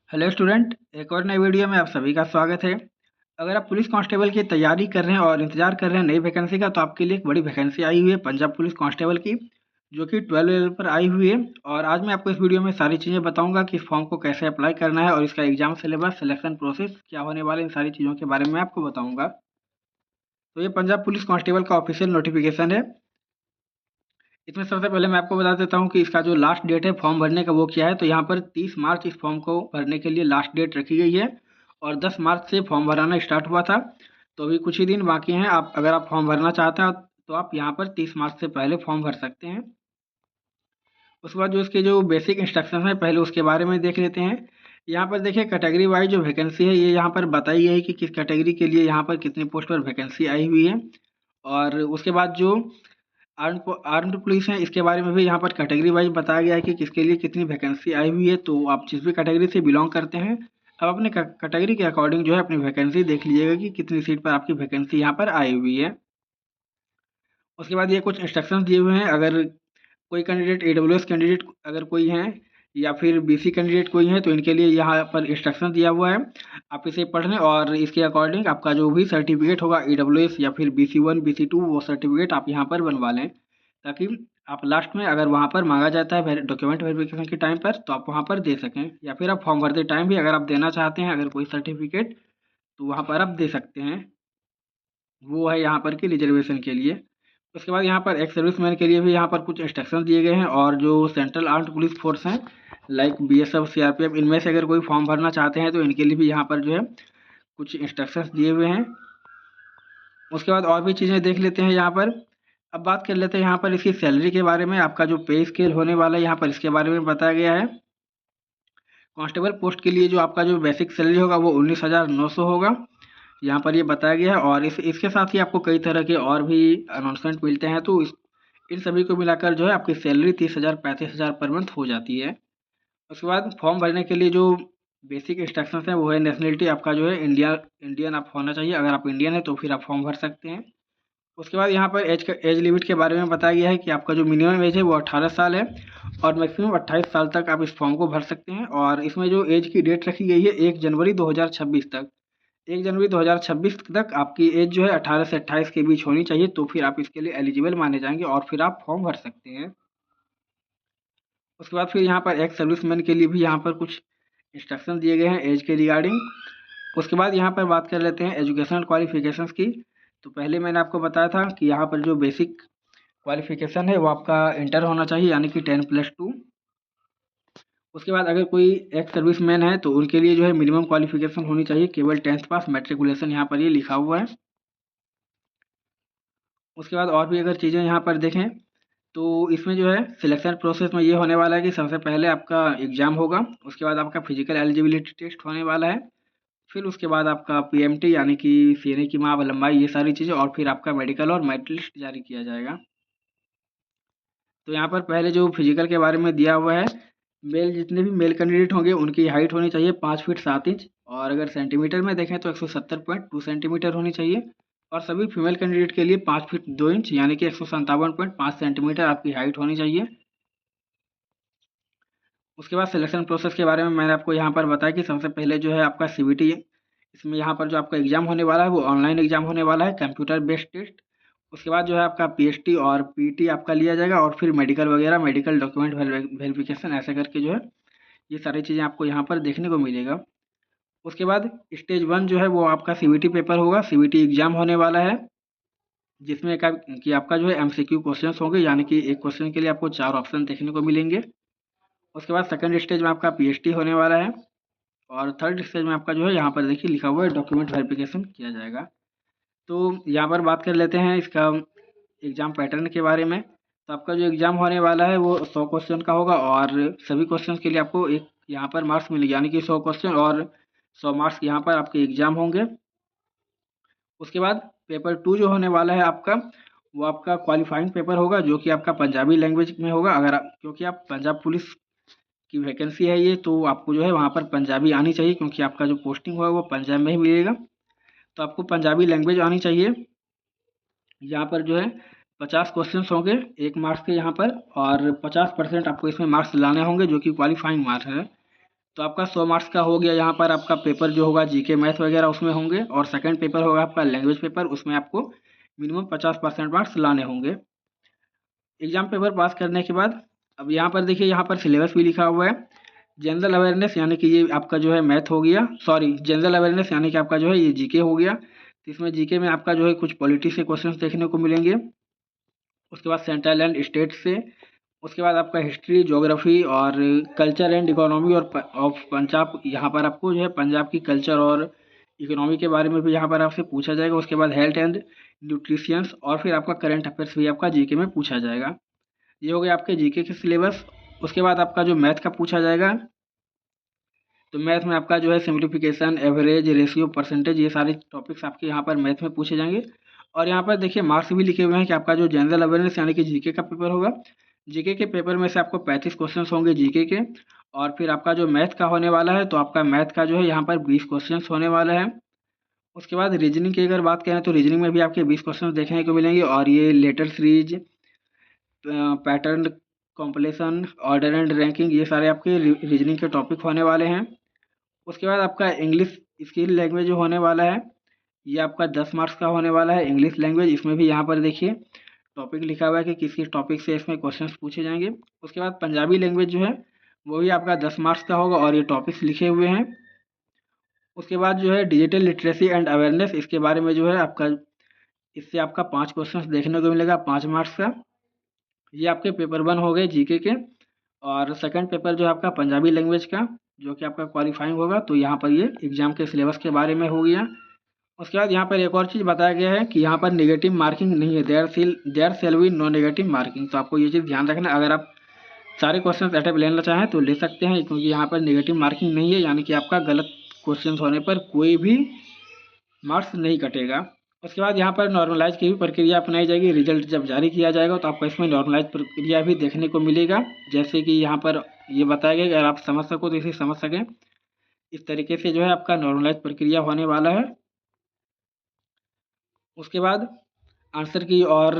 Hello student, एक और नई वीडियो में आप सभी का स्वागत है। अगर आप पुलिस कांस्टेबल की तैयारी कर रहे हैं और इंतजार कर रहे हैं नई वैकेंसी का, तो आपके लिए एक बड़ी वैकेंसी आई हुई है पंजाब पुलिस कांस्टेबल की, जो कि 12 लेवल पर आई हुई है। और आज मैं आपको इस वीडियो में सारी चीज़ें बताऊंगा कि इस फॉर्म को कैसे अप्लाई करना है और इसका एग्जाम सिलेबस, सिलेक्शन प्रोसेस क्या होने वाला है, इन सारी चीज़ों के बारे में आपको बताऊंगा। तो ये पंजाब पुलिस कांस्टेबल का ऑफिशियल नोटिफिकेशन है। इसमें सबसे पहले मैं आपको बता देता हूँ कि इसका जो लास्ट डेट है फॉर्म भरने का वो क्या है। तो यहाँ पर 30 मार्च इस फॉर्म को भरने के लिए लास्ट डेट रखी गई है और 10 मार्च से फॉर्म भराना स्टार्ट हुआ था। तो अभी कुछ ही दिन बाकी हैं। अगर आप फॉर्म भरना चाहते हैं तो आप यहाँ पर 30 मार्च से पहले फॉर्म भर सकते हैं। उसके बाद जो इसके जो बेसिक इंस्ट्रक्शन है पहले उसके बारे में देख लेते हैं। यहाँ पर देखिए कैटेगरी वाइज जो वैकेंसी है ये यहाँ पर बताई है कि किस कैटेगरी के लिए यहाँ पर कितनी पोस्ट पर वैकेंसी आई हुई है। और उसके बाद जो आर्म्ड पुलिस है इसके बारे में भी यहाँ पर कैटेगरी वाइज बताया गया है कि किसके लिए कितनी वैकेंसी आई हुई है। तो आप जिस भी कैटेगरी से बिलोंग करते हैं, आप अपने कैटेगरी के अकॉर्डिंग जो है अपनी वैकेंसी देख लीजिएगा कि कितनी सीट पर आपकी वैकेंसी यहाँ पर आई हुई है। उसके बाद ये कुछ इंस्ट्रक्शंस दिए हुए हैं। अगर कोई कैंडिडेट AWS कैंडिडेट अगर कोई है या फिर BC कैंडिडेट कोई है तो इनके लिए यहाँ पर इंस्ट्रक्शन दिया हुआ है। आप इसे पढ़ लें और इसके अकॉर्डिंग आपका जो भी सर्टिफिकेट होगा AWS या फिर BC1 BC2 वो सर्टिफिकेट आप यहाँ पर बनवा लें, ताकि आप लास्ट में अगर वहाँ पर मांगा जाता है डॉक्यूमेंट वेरिफिकेशन के टाइम पर तो आप वहाँ पर दे सकें, या फिर आप फॉर्म भरते टाइम भी अगर आप देना चाहते हैं अगर कोई सर्टिफिकेट तो वहाँ पर आप दे सकते हैं। वो है यहाँ पर कि रिजर्वेशन के लिए। उसके बाद यहाँ पर एक्स सर्विसमैन के लिए भी यहाँ पर कुछ इंस्ट्रक्शन दिए गए हैं। और जो सेंट्रल आर्म्ड पुलिस फोर्स हैं लाइक BSF CRPF, इनमें से अगर कोई फॉर्म भरना चाहते हैं तो इनके लिए भी यहाँ पर जो है कुछ इंस्ट्रक्शंस दिए हुए हैं। उसके बाद और भी चीज़ें देख लेते हैं यहाँ पर। अब बात कर लेते हैं यहाँ पर इसकी सैलरी के बारे में। आपका जो पे स्केल होने वाला है यहाँ पर इसके बारे में बताया गया है। कांस्टेबल पोस्ट के लिए जो आपका जो बेसिक सैलरी होगा वो 19,900 होगा, यहाँ पर ये बताया गया है। और इसके साथ ही आपको कई तरह के और भी अनाउंसमेंट मिलते हैं। तो इन सभी को मिलाकर जो है आपकी सैलरी 30,000 35,000 पर मंथ हो जाती है। उसके बाद फॉर्म भरने के लिए जो बेसिक इंस्ट्रक्शंस हैं वो है नेशनलिटी आपका जो है इंडियन आप होना चाहिए। अगर आप इंडियन है तो फिर आप फॉर्म भर सकते हैं। उसके बाद यहाँ पर एज लिमिट के बारे में बताया गया है कि आपका जो मिनिमम एज है वो 18 साल है और मैक्सिमम 28 साल तक आप इस फॉर्म को भर सकते हैं। और इसमें जो एज की डेट रखी गई है 1 जनवरी 2026 तक। 1 जनवरी 2026 तक आपकी एज जो है 18 से 28 के बीच होनी चाहिए, तो फिर आप इसके लिए एलिजिबल माने जाएंगे और फिर आप फॉर्म भर सकते हैं। उसके बाद फिर यहाँ पर एक्स सर्विसमैन के लिए भी यहाँ पर कुछ इंस्ट्रक्शन दिए गए हैं एज के रिगार्डिंग। उसके बाद यहाँ पर बात कर लेते हैं एजुकेशनल क्वालिफिकेशंस की। तो पहले मैंने आपको बताया था कि यहाँ पर जो बेसिक क्वालिफिकेशन है वो आपका इंटर होना चाहिए, यानी कि 10+2। उसके बाद अगर कोई एक्स सर्विसमैन है तो उनके लिए जो है मिनिमम क्वालिफिकेशन होनी चाहिए केवल 10th पास मैट्रिकुलेशन, यहाँ पर ये लिखा हुआ है। उसके बाद और भी अगर चीज़ें यहाँ पर देखें तो इसमें जो है सिलेक्शन प्रोसेस में ये होने वाला है कि सबसे पहले आपका एग्ज़ाम होगा, उसके बाद आपका फिजिकल एलिजिबिलिटी टेस्ट होने वाला है, फिर उसके बाद आपका PMT यानी कि सीने की माप, लंबाई, ये सारी चीज़ें, और फिर आपका मेडिकल और मेरिट लिस्ट जारी किया जाएगा। तो यहाँ पर पहले जो फिजिकल के बारे में दिया हुआ है, जितने भी मेल कैंडिडेट होंगे उनकी हाइट होनी चाहिए 5 फीट 7 इंच, और अगर सेंटीमीटर में देखें तो 170.2 सेंटीमीटर होनी चाहिए। और सभी फीमेल कैंडिडेट के लिए 5 फीट 2 इंच यानी कि 157.5 सेंटीमीटर आपकी हाइट होनी चाहिए। उसके बाद सिलेक्शन प्रोसेस के बारे में मैंने आपको यहाँ पर बताया कि सबसे पहले जो है आपका CBT, इसमें यहाँ पर जो आपका एग्ज़ाम होने वाला है वो ऑनलाइन एग्ज़ाम होने वाला है, कंप्यूटर बेस्ड टेस्ट। उसके बाद जो है आपका PST और PT आपका लिया जाएगा, और फिर मेडिकल वगैरह, मेडिकल डॉक्यूमेंट वेरिफिकेशन, ऐसे करके जो है ये सारी चीज़ें आपको यहाँ पर देखने को मिलेगा। उसके बाद स्टेज 1 जो है वो आपका CBT पेपर होगा, CBT एग्ज़ाम होने वाला है, जिसमें कि आपका जो है MCQ क्वेश्चंस होंगे, यानी कि एक क्वेश्चन के लिए आपको 4 ऑप्शन देखने को मिलेंगे। उसके बाद सेकंड स्टेज में आपका PST होने वाला है, और थर्ड स्टेज में आपका जो है यहाँ पर देखिए लिखा हुआ है डॉक्यूमेंट वेरिफिकेशन किया जाएगा। तो यहाँ पर बात कर लेते हैं इसका एग्ज़ाम पैटर्न के बारे में। तो आपका जो एग्ज़ाम होने वाला है वो 100 क्वेश्चन का होगा, और सभी क्वेश्चन के लिए आपको एक यहाँ पर मार्क्स मिलेंगे, यानी कि 100 क्वेश्चन और 100 मार्क्स यहाँ पर आपके एग्ज़ाम होंगे। उसके बाद पेपर 2 जो होने वाला है आपका, वो आपका क्वालिफाइंग पेपर होगा, जो कि आपका पंजाबी लैंग्वेज में होगा। अगर आप, क्योंकि आप पंजाब पुलिस की वैकेंसी है ये, तो आपको जो है वहाँ पर पंजाबी आनी चाहिए, क्योंकि आपका जो पोस्टिंग होगा वो पंजाब में ही मिलेगा। तो आपको पंजाबी लैंग्वेज आनी चाहिए। यहाँ पर जो है 50 क्वेश्चंस होंगे 1 मार्क्स के यहाँ पर, और 50% आपको इसमें मार्क्स लाने होंगे जो कि क्वालिफाइंग मार्क्स है। तो आपका 100 मार्क्स का हो गया। यहाँ पर आपका पेपर जो होगा जीके मैथ वगैरह उसमें होंगे, और सेकंड पेपर होगा आपका लैंग्वेज पेपर, उसमें आपको मिनिमम 50% मार्क्स लाने होंगे। एग्जाम पेपर पास करने के बाद अब यहाँ पर देखिए, यहाँ पर सिलेबस भी लिखा हुआ है। जनरल अवेयरनेस यानी कि ये आपका जो है मैथ हो गया, सॉरी जनरल अवेयरनेस यानी कि आपका जो है ये जीके हो गया। तो इसमें जीके में आपका जो है कुछ पॉलिटी से क्वेश्चंस देखने को मिलेंगे। उसके बाद सेंट्रल एंड स्टेट से, उसके बाद आपका हिस्ट्री, ज्योग्राफी और कल्चर एंड इकोनॉमी और ऑफ पंजाब। यहाँ पर आपको जो है पंजाब की कल्चर और इकोनॉमी के बारे में भी यहाँ पर आपसे पूछा जाएगा। उसके बाद हेल्थ एंड न्यूट्रिशियंस, और फिर आपका करंट अफेयर्स भी आपका जीके में पूछा जाएगा। ये हो गया आपके जीके के सिलेबस। उसके बाद आपका जो मैथ का पूछा जाएगा, तो मैथ में आपका जो है सिंप्लीफिकेशन, एवरेज, रेशियो, परसेंटेज, ये सारे टॉपिक्स आपके यहाँ पर मैथ में पूछे जाएंगे। और यहाँ पर देखिए मार्क्स भी लिखे हुए हैं कि आपका जो जनरल अवेयरनेस यानी कि जीके का पेपर होगा, जीके के पेपर में से आपको 35 क्वेश्चंस होंगे जीके के। और फिर आपका जो मैथ का होने वाला है, तो आपका मैथ का जो है यहाँ पर 20 क्वेश्चंस होने वाला है। उसके बाद रीजनिंग की अगर बात करें, तो रीजनिंग में भी आपके 20 क्वेश्चन देखने को मिलेंगे, और ये letter series, pattern compilation, order and ranking, ये सारे आपके रीजनिंग के टॉपिक होने वाले हैं। उसके बाद आपका इंग्लिश स्किल लैंग्वेज जो होने वाला है, ये आपका 10 मार्क्स का होने वाला है इंग्लिश लैंग्वेज। इसमें भी यहाँ पर देखिए टॉपिक लिखा हुआ है कि किस किस टॉपिक से इसमें क्वेश्चंस पूछे जाएंगे। उसके बाद पंजाबी लैंग्वेज जो है वो भी आपका 10 मार्क्स का होगा, और ये टॉपिक्स लिखे हुए हैं। उसके बाद जो है डिजिटल लिटरेसी एंड अवेयरनेस, इसके बारे में जो है आपका, इससे आपका 5 क्वेश्चंस देखने को मिलेगा 5 मार्क्स का। ये आपके पेपर 1 हो गए जीके के। और सेकंड पेपर जो है आपका पंजाबी लैंग्वेज का, जो कि आपका क्वालिफाइंग होगा। तो यहाँ पर ये एग्जाम के सिलेबस के बारे में हो गया। उसके बाद यहाँ पर एक और चीज़ बताया गया है कि यहाँ पर नेगेटिव मार्किंग नहीं है, there shall be no negative marking. तो आपको ये चीज़ ध्यान रखना है। अगर आप सारे क्वेश्चन अटेम्प्ट लेना चाहें तो ले सकते हैं, क्योंकि यहाँ पर नेगेटिव मार्किंग नहीं है, यानी कि आपका गलत क्वेश्चन होने पर कोई भी मार्क्स नहीं कटेगा। उसके बाद यहाँ पर नॉर्मलाइज की भी प्रक्रिया अपनाई जाएगी। रिजल्ट जब जारी किया जाएगा तो आपको इसमें नॉर्मलाइज प्रक्रिया भी देखने को मिलेगा। जैसे कि यहाँ पर ये बताया गया कि अगर आप समझ सको तो इसे समझ सकें, इस तरीके से जो है आपका नॉर्मलाइज प्रक्रिया होने वाला है। उसके बाद आंसर की, और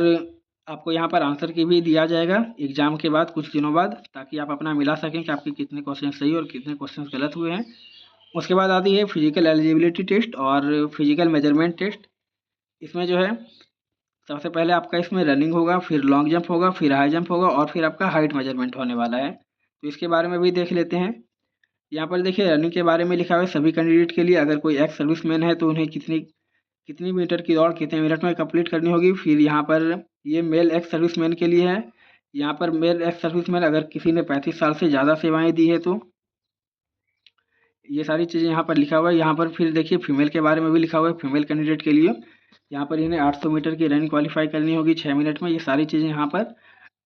आपको यहाँ पर आंसर की भी दिया जाएगा एग्जाम के बाद कुछ दिनों बाद, ताकि आप अपना मिला सकें कि आपके कितने क्वेश्चन सही और कितने क्वेश्चन गलत हुए हैं। उसके बाद आती है फिजिकल एलिजिबिलिटी टेस्ट और फिजिकल मेजरमेंट टेस्ट। इसमें जो है सबसे पहले आपका इसमें रनिंग होगा, फिर लॉन्ग जंप होगा, फिर हाई जंप होगा, और फिर आपका हाइट मेजरमेंट होने वाला है। तो इसके बारे में भी देख लेते हैं। यहाँ पर देखिए रनिंग के बारे में लिखा हुआ है सभी कैंडिडेट के लिए। अगर कोई एक्स सर्विसमैन है तो उन्हें कितनी कितनी मीटर की दौड़ कितने मिनट में कंप्लीट करनी होगी। फिर यहाँ पर ये मेल एक्स सर्विसमैन के लिए है। यहाँ पर मेल एक्स सर्विसमैन अगर किसी ने 35 साल से ज़्यादा सेवाएं दी है तो ये सारी चीज़ें यहाँ पर लिखा हुआ है। यहाँ पर फिर देखिए फीमेल के बारे में भी लिखा हुआ है, फीमेल कैंडिडेट के लिए यहाँ पर इन्हें 800 मीटर की रनिंग क्वालिफाई करनी होगी 6 मिनट में। ये सारी चीज़ें यहाँ पर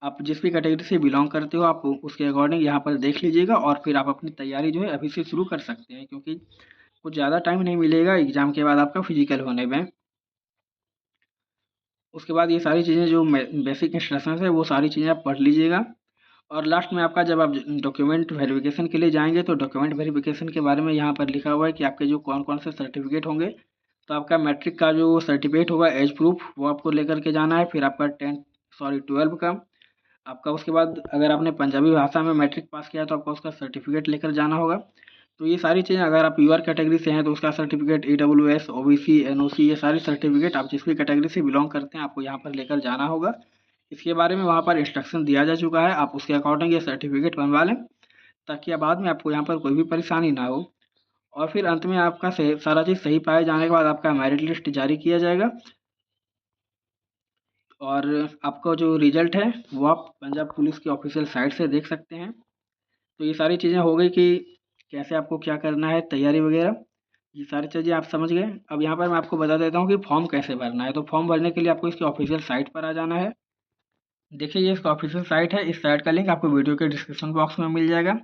आप जिस भी कैटेगरी से बिलोंग करते हो आप उसके अकॉर्डिंग यहाँ पर देख लीजिएगा, और फिर आप अपनी तैयारी जो है अभी से शुरू कर सकते हैं, क्योंकि कुछ ज़्यादा टाइम नहीं मिलेगा एग्जाम के बाद आपका फिजिकल होने में। उसके बाद ये सारी चीज़ें जो बेसिक इंस्ट्रक्शंस है वो सारी चीज़ें आप पढ़ लीजिएगा। और लास्ट में आपका जब आप डॉक्यूमेंट वेरिफिकेशन के लिए जाएंगे तो डॉक्यूमेंट वेरिफिकेशन के बारे में यहाँ पर लिखा हुआ है कि आपके जो कौन कौन से सर्टिफिकेट होंगे। तो आपका मैट्रिक का जो सर्टिफिकेट होगा एज प्रूफ वो आपको लेकर के जाना है। फिर आपका 12 का आपका, उसके बाद अगर आपने पंजाबी भाषा में मैट्रिक पास किया तो आपको उसका सर्टिफिकेट लेकर जाना होगा। तो ये सारी चीज़ें, अगर आप यूआर कैटेगरी से हैं तो उसका सर्टिफिकेट, EWS, OBC, NOC, ये सारी सर्टिफिकेट आप जिस भी कैटेगरी से बिलोंग करते हैं आपको यहाँ पर लेकर जाना होगा। इसके बारे में वहाँ पर इंस्ट्रक्शन दिया जा चुका है, आप उसके अकॉर्डिंग ये सर्टिफिकेट बनवा लें, ताकि बाद में आपको यहाँ पर कोई भी परेशानी ना हो। और फिर अंत में आपका सारा चीज़ सही पाए जाने के बाद आपका मेरिट लिस्ट जारी किया जाएगा, और आपका जो रिजल्ट है वो आप पंजाब पुलिस की ऑफिशियल साइट से देख सकते हैं। तो ये सारी चीज़ें हो गई कि कैसे आपको क्या करना है, तैयारी वगैरह, ये सारी चीज़ें आप समझ गए। अब यहाँ पर मैं आपको बता देता हूँ कि फॉर्म कैसे भरना है। तो फॉर्म भरने के लिए आपको इसकी ऑफिशियल साइट पर आ जाना है। देखिए ये इसका ऑफिशियल साइट है, इस साइट का लिंक आपको वीडियो के डिस्क्रिप्शन बॉक्स में मिल जाएगा।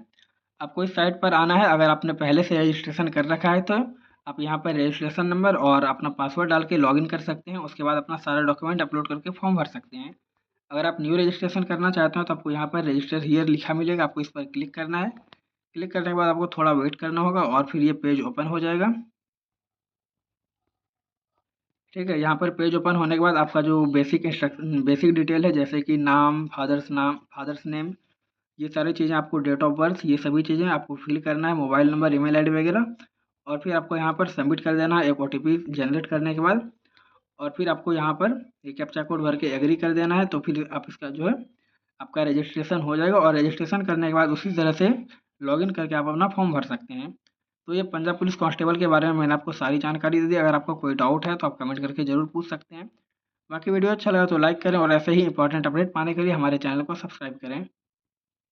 आपको इस साइट पर आना है। अगर आपने पहले से रजिस्ट्रेशन कर रखा है तो आप यहाँ पर रजिस्ट्रेशन नंबर और अपना पासवर्ड डाल के लॉगिन कर सकते हैं। उसके बाद अपना सारा डॉक्यूमेंट अपलोड करके फॉर्म भर सकते हैं। अगर आप न्यू रजिस्ट्रेशन करना चाहते हो तो आपको यहाँ पर रजिस्टर हियर लिखा मिलेगा, आपको इस पर क्लिक करना है। क्लिक करने के बाद आपको थोड़ा वेट करना होगा और फिर ये पेज ओपन हो जाएगा। ठीक है, यहाँ पर पेज ओपन होने के बाद आपका जो बेसिक इंस्ट्रक्शन, बेसिक डिटेल है, जैसे कि नाम, फादर्स नेम, ये सारी चीज़ें आपको डेट ऑफ बर्थ ये सभी चीज़ें आपको फिल करना है, मोबाइल नंबर, ईमेल आईडी वगैरह, और फिर आपको यहाँ पर सबमिट कर देना है एक ओटीपी जनरेट करने के बाद। और फिर आपको यहाँ पर एक कैप्चा कोड भर के एग्री कर देना है, तो फिर आप इसका जो है आपका रजिस्ट्रेशन हो जाएगा, और रजिस्ट्रेशन करने के बाद उसी तरह से लॉगिन करके आप अपना फॉर्म भर सकते हैं। तो ये पंजाब पुलिस कांस्टेबल के बारे में मैंने आपको सारी जानकारी दे दी। अगर आपको कोई डाउट है तो आप कमेंट करके ज़रूर पूछ सकते हैं। बाकी वीडियो अच्छा लगा तो लाइक करें, और ऐसे ही इंपॉर्टेंट अपडेट पाने के लिए हमारे चैनल को सब्सक्राइब करें।